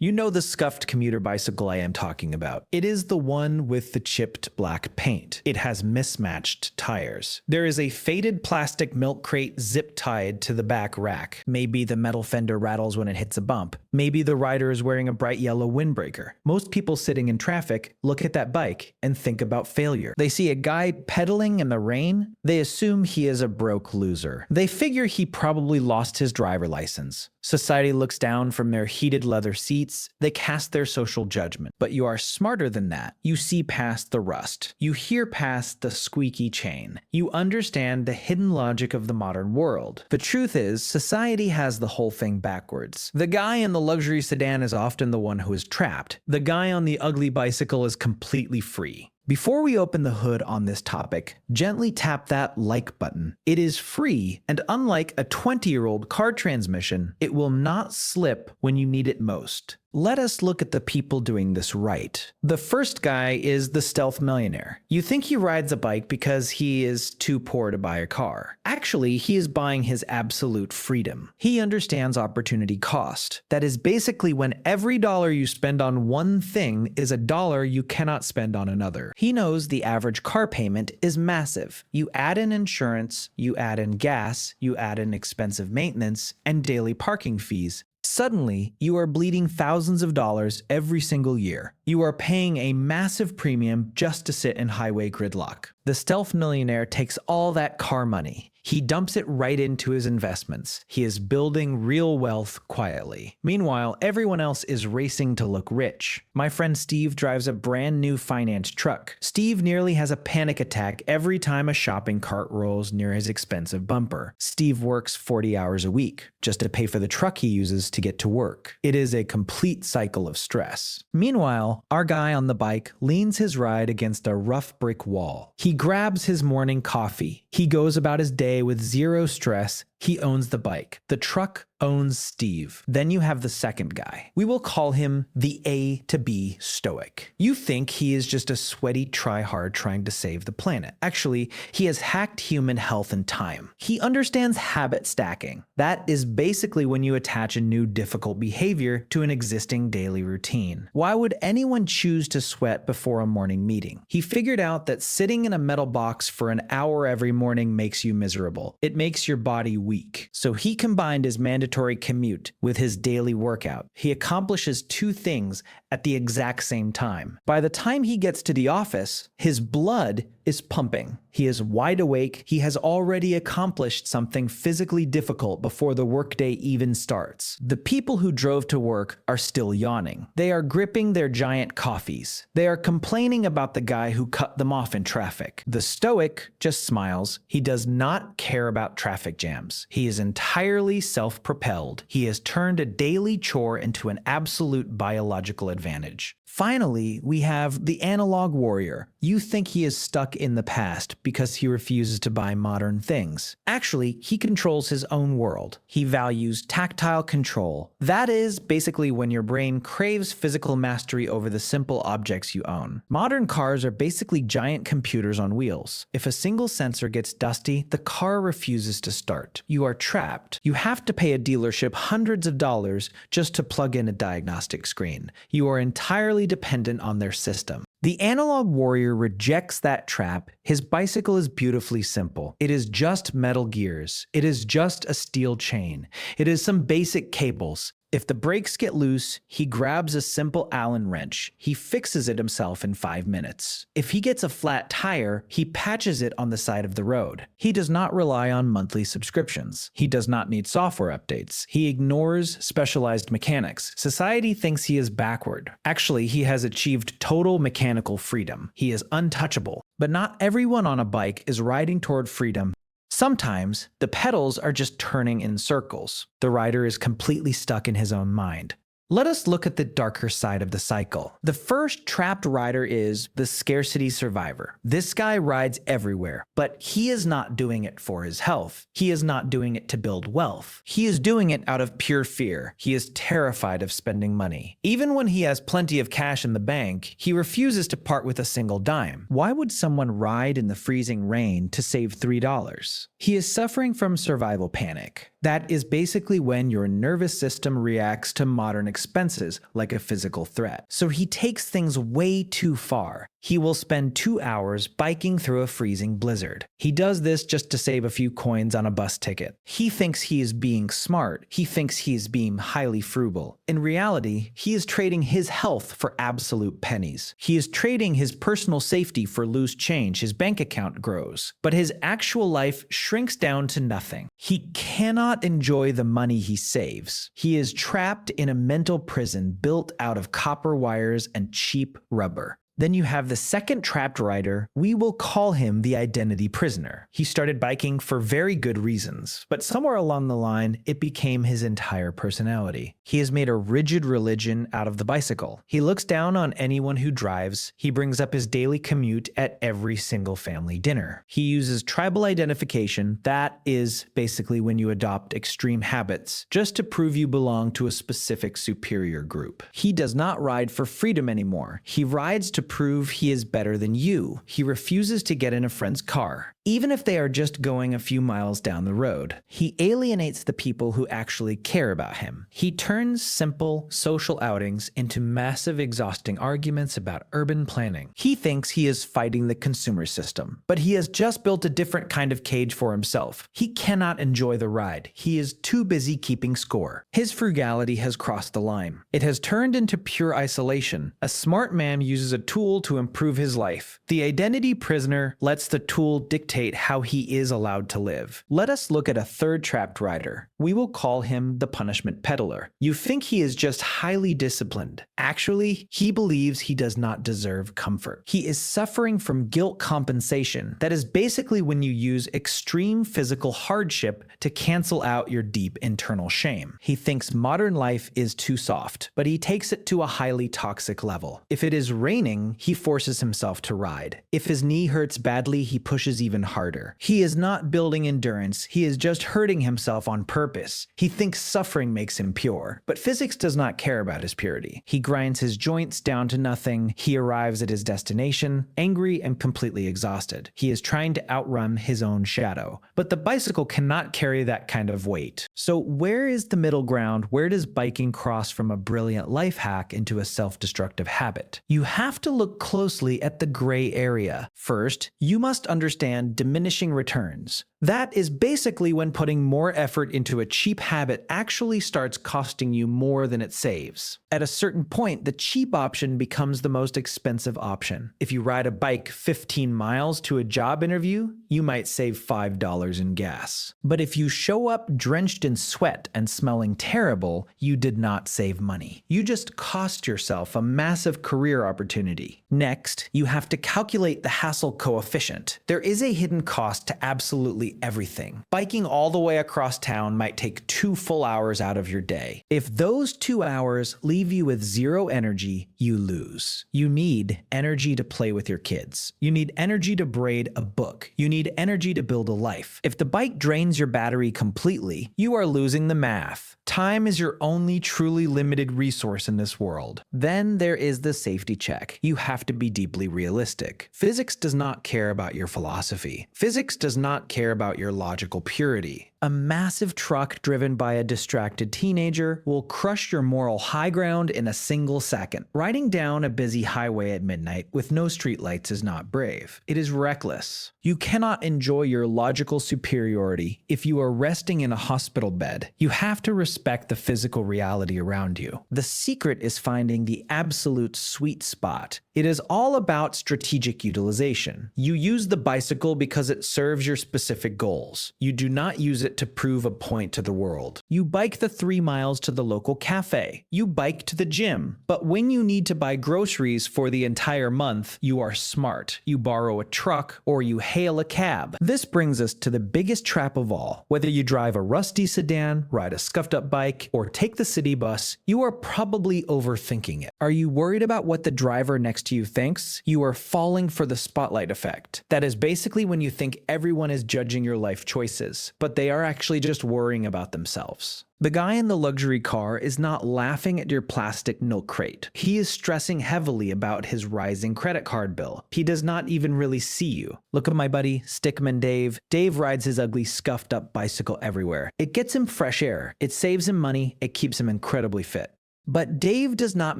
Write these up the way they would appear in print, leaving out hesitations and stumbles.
You know the scuffed commuter bicycle I am talking about. It is the one with the chipped black paint. It has mismatched tires. There is a faded plastic milk crate zip-tied to the back rack. Maybe the metal fender rattles when it hits a bump. Maybe the rider is wearing a bright yellow windbreaker. Most people sitting in traffic look at that bike and think about failure. They see a guy pedaling in the rain. They assume he is a broke loser. They figure he probably lost his driver license. Society looks down from their heated leather seats. They cast their social judgment. But you are smarter than that. You see past the rust. You hear past the squeaky chain. You understand the hidden logic of the modern world. The truth is, society has the whole thing backwards. The guy in the luxury sedan is often the one who is trapped. The guy on the ugly bicycle is completely free. Before we open the hood on this topic, gently tap that like button. It is free, and unlike a 20-year-old car transmission, it will not slip when you need it most. Let us look at the people doing this right. The first guy is the Stealth Millionaire. You think he rides a bike because he is too poor to buy a car. Actually, he is buying his absolute freedom. He understands opportunity cost. That is basically when every dollar you spend on one thing is a dollar you cannot spend on another. He knows the average car payment is massive. You add in insurance, you add in gas, you add in expensive maintenance, and daily parking fees. Suddenly, you are bleeding thousands of dollars every single year. You are paying a massive premium just to sit in highway gridlock. The Stealth Millionaire takes all that car money. He dumps it right into his investments. He is building real wealth quietly. Meanwhile, everyone else is racing to look rich. My friend Steve drives a brand new finance truck. Steve nearly has a panic attack every time a shopping cart rolls near his expensive bumper. Steve works 40 hours a week just to pay for the truck he uses to get to work. It is a complete cycle of stress. Meanwhile, our guy on the bike leans his ride against a rough brick wall. He grabs his morning coffee. He goes about his day with zero stress. He owns the bike. The truck owns Steve. Then you have the second guy. We will call him the A-to-B Stoic. You think he is just a sweaty tryhard trying to save the planet. Actually, he has hacked human health and time. He understands habit stacking. That is basically when you attach a new difficult behavior to an existing daily routine. Why would anyone choose to sweat before a morning meeting? He figured out that sitting in a metal box for an hour every morning makes you miserable. It makes your body weak. So he combined his mandatory commute with his daily workout. He accomplishes two things at the exact same time. By the time he gets to the office, his blood is pumping. He is wide awake. He has already accomplished something physically difficult before the workday even starts. The people who drove to work are still yawning. They are gripping their giant coffees. They are complaining about the guy who cut them off in traffic. The Stoic just smiles. He does not care about traffic jams. He is entirely self-propelled. He has turned a daily chore into an absolute biological advantage. Finally, we have the analog warrior. You think he is stuck in the past because he refuses to buy modern things. Actually, he controls his own world. He values tactile control. That is basically when your brain craves physical mastery over the simple objects you own. Modern cars are basically giant computers on wheels. If a single sensor gets dusty, the car refuses to start. You are trapped. You have to pay a dealership hundreds of dollars just to plug in a diagnostic screen. You are entirely dependent on their system. The analog warrior rejects that trap. His bicycle is beautifully simple. It is just metal gears. It is just a steel chain. It is some basic cables. If the brakes get loose, he grabs a simple Allen wrench. He fixes it himself in 5 minutes. If he gets a flat tire, he patches it on the side of the road. He does not rely on monthly subscriptions. He does not need software updates. He ignores specialized mechanics. Society thinks he is backward. Actually, he has achieved total mechanical freedom. He is untouchable. But not everyone on a bike is riding toward freedom. Sometimes, the pedals are just turning in circles. The rider is completely stuck in his own mind. Let us look at the darker side of the cycle. The first trapped rider is the Scarcity Survivor. This guy rides everywhere, but he is not doing it for his health. He is not doing it to build wealth. He is doing it out of pure fear. He is terrified of spending money. Even when he has plenty of cash in the bank, he refuses to part with a single dime. Why would someone ride in the freezing rain to save $3? He is suffering from survival panic. That is basically when your nervous system reacts to modern expenses like a physical threat. So he takes things way too far. He will spend 2 hours biking through a freezing blizzard. He does this just to save a few coins on a bus ticket. He thinks he is being smart. He thinks he is being highly frugal. In reality, he is trading his health for absolute pennies. He is trading his personal safety for loose change. His bank account grows, but his actual life shrinks down to nothing. He cannot enjoy the money he saves. He is trapped in a mental prison built out of copper wires and cheap rubber. Then you have the second trapped rider. We will call him the identity prisoner. He started biking for very good reasons, but somewhere along the line, it became his entire personality. He has made a rigid religion out of the bicycle. He looks down on anyone who drives. He brings up his daily commute at every single family dinner. He uses tribal identification. That is basically when you adopt extreme habits just to prove you belong to a specific superior group. He does not ride for freedom anymore. He rides to prove he is better than you. He refuses to get in a friend's car, even if they are just going a few miles down the road. He alienates the people who actually care about him. He turns simple social outings into massive, exhausting arguments about urban planning. He thinks he is fighting the consumer system, but he has just built a different kind of cage for himself. He cannot enjoy the ride. He is too busy keeping score. His frugality has crossed the line. It has turned into pure isolation. A smart man uses a tool to improve his life. The identity prisoner lets the tool dictate how he is allowed to live. Let us look at a third trapped rider. We will call him the punishment peddler. You think he is just highly disciplined. Actually, he believes he does not deserve comfort. He is suffering from guilt compensation. That is basically when you use extreme physical hardship to cancel out your deep internal shame. He thinks modern life is too soft, but he takes it to a highly toxic level. If it is raining, he forces himself to ride. If his knee hurts badly, he pushes even harder. He is not building endurance. He is just hurting himself on purpose. He thinks suffering makes him pure, but physics does not care about his purity. He grinds his joints down to nothing. He arrives at his destination, angry and completely exhausted. He is trying to outrun his own shadow, but the bicycle cannot carry that kind of weight. So where is the middle ground? Where does biking cross from a brilliant life hack into a self-destructive habit? You have to look closely at the gray area. First, you must understand diminishing returns. That is basically when putting more effort into a cheap habit actually starts costing you more than it saves. At a certain point, the cheap option becomes the most expensive option. If you ride a bike 15 miles to a job interview, you might save $5 in gas. But if you show up drenched in sweat and smelling terrible, you did not save money. You just cost yourself a massive career opportunity. Next, you have to calculate the hassle coefficient. There is a hidden cost to absolutely everything. Biking all the way across town might take 2 full hours out of your day. If those 2 hours leave you with zero energy, you lose. You need energy to play with your kids. You need energy to braid a book. You need energy to build a life. If the bike drains your battery completely, you are losing the math. Time is your only truly limited resource in this world. Then there is the safety check. You have to be deeply realistic. Physics does not care about your philosophy. Physics does not care about your logical purity. A massive truck driven by a distracted teenager will crush your moral high ground in a single second. Riding down a busy highway at midnight with no streetlights is not brave. It is reckless. You cannot enjoy your logical superiority if you are resting in a hospital bed. You have to respect the physical reality around you. The secret is finding the absolute sweet spot. It is all about strategic utilization. You use the bicycle because it serves your specific goals. You do not use it to prove a point to the world. You bike the 3 miles to the local cafe. You bike to the gym. But when you need to buy groceries for the entire month, you are smart. You borrow a truck or you hail a cab. This brings us to the biggest trap of all. Whether you drive a rusty sedan, ride a scuffed-up bike, or take the city bus, you are probably overthinking it. Are you worried about what the driver next to you thinks? You are falling for the spotlight effect. That is basically when you think everyone is judging judging your life choices, but they are actually just worrying about themselves. The guy in the luxury car is not laughing at your plastic milk crate. He is stressing heavily about his rising credit card bill. He does not even really see you. Look at my buddy, Stickman Dave. Dave rides his ugly scuffed-up bicycle everywhere. It gets him fresh air. It saves him money. It keeps him incredibly fit. But Dave does not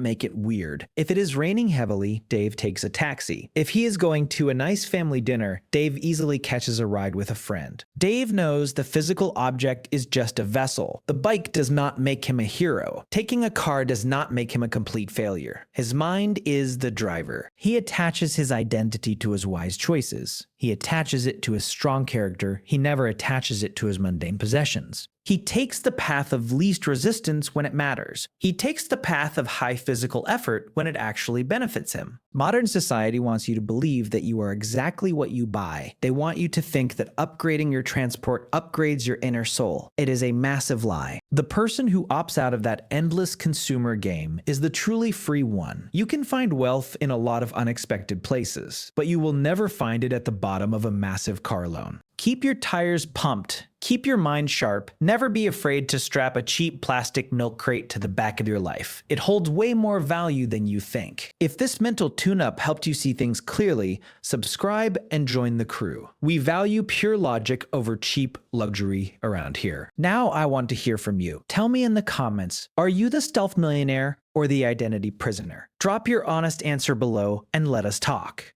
make it weird. If it is raining heavily, Dave takes a taxi. If he is going to a nice family dinner, Dave easily catches a ride with a friend. Dave knows the physical object is just a vessel. The bike does not make him a hero. Taking a car does not make him a complete failure. His mind is the driver. He attaches his identity to his wise choices. He attaches it to his strong character. He never attaches it to his mundane possessions. He takes the path of least resistance when it matters. He takes the path of high physical effort when it actually benefits him. Modern society wants you to believe that you are exactly what you buy. They want you to think that upgrading your transport upgrades your inner soul. It is a massive lie. The person who opts out of that endless consumer game is the truly free one. You can find wealth in a lot of unexpected places, but you will never find it at the bottom of a massive car loan. Keep your tires pumped. Keep your mind sharp. Never be afraid to strap a cheap plastic milk crate to the back of your life. It holds way more value than you think. If this mental tune-up helped you see things clearly, subscribe and join the crew. We value pure logic over cheap luxury around here. Now I want to hear from you. Tell me in the comments, are you the stealth millionaire or the identity prisoner? Drop your honest answer below and let us talk.